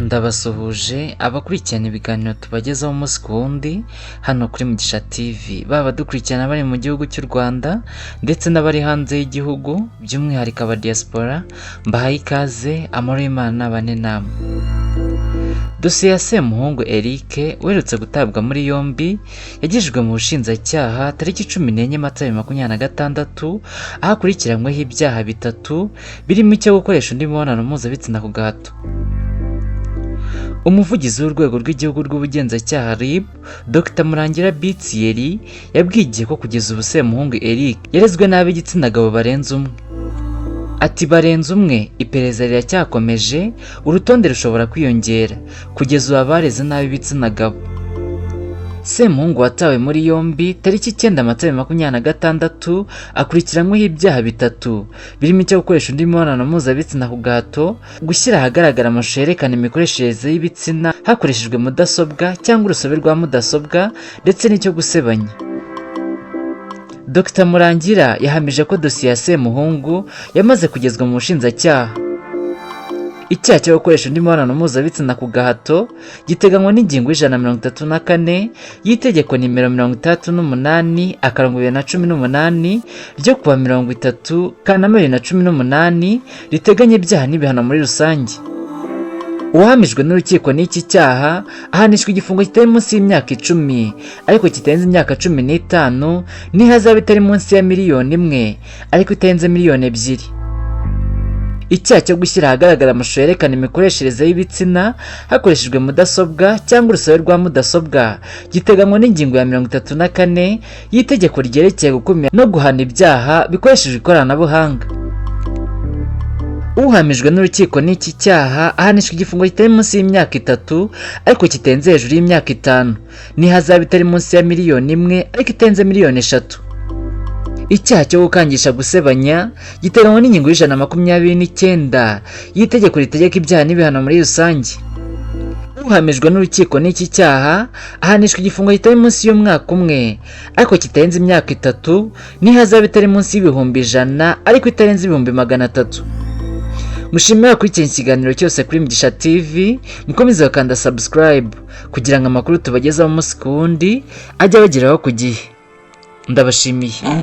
Ndabasuhuje abakurikirana ibiganiro tubagezaho umunsi ku wundi hano kuri Mugisha TV, baba dukurikirana bari mu gihugu cy'u Rwanda ndetse n'abari hanze y'igihugu, by'umwihariko aba diaspora, mbahaye ikaze, amahoro y'Imana n'abane namwe. Dosiye ya Semuhungu Eric uherutse gutabwa muri yombi yagejejwe mu bushinjacyaha tariki 14 Mata 2026, aho akurikiranyweho ibyaha bitatu birimo icyo gukoresha undi mibonano mpuzabitsina ku gahato. Umuvugizi w'urwego rw'igihugu rw'ubugenzacyaha RIB, Dr Murangira Thierry, yabwiye ko kugeza ubu Semuhungu Eric yarezwe nabi igitsina gabo barenze umwe. Ati barenze umwe, iperereza riracyakomeje, urutonde rushobora kwiyongera, kugeza ubu abareze nabi ibitsina gabo. Semuhungu watawe muri yombi tariki 9 Mata 2026 akurikiranyweho ibyaha bitatu birimo icyo gukoresha undi mibonano mpuzabitsina ku gahato, gushyira ahagaragara amashusho yerekana imikoreshereze y'ibitsina hakoreshejwe mudasobwa cyangwa urusobe rwa mudasobwa, ndetse n'icyo gusebanya. Dr Murangira yahamije ko dosiye ya Semuhungu yamaze kugezwa mu bushinjacyaha. Icyaha cyo gukoresha undi mibonano mpuzabitsina ku gahato giteganywa n'ingingo y'134 y'itegeko nimero 68/2018 ryo kuwa 30 Kanama 2018 riteganya ibyaha n'ibihano muri rusange. Uwahamijwe n'urukiko n'iki cyaha ahanishwa igifungo kitari munsi y'imyaka 10 ariko kitarenze imyaka 15, n'ihazabu itari munsi ya miliyoni 1 ariko itarenze miliyoni 2. Icyaha cyo gushyira ahagaragara amashusho yerekana imikoreshereze y'ibitsina hakoreshejwe mudasobwa cyangwa urusobe rwa mudasobwa giteganywa n'ingingo ya 34 y'itegeko ryerekeye gukumira no guhana ibyaha bikoreshejwe ikoranabuhanga. Uhamijwe n'urukiko n'iki cyaha ahanishwa igifungo kitari munsi y'imyaka 3 ariko kitarenze hejuru y'imyaka 5, n'ihazabu itari munsi ya miliyoni 1 ariko itarenze miliyoni 3. Icyaha cyo gukangisha gusebanya giteganywa n'ingingo y'129 y'itegeko ritegeka ibyaha n'ibihano muri rusange. Uhamijwe n'urukiko n'iki cyaha ahanishwa igifungo kitari munsi y'umwaka 1 ariko kitarenze imyaka 3, n'ihazabu itari munsi y'ibihumbi 100 ariko itarenze ibihumbi 300. Mushimira kuri iki kiganiro cyose kuri Mugisha TV, mukomeze bakanda subscribe kugira ngo amakuru tubagezaho umunsi ku wundi ajye abageraho ku gihe. Ndabashimiye.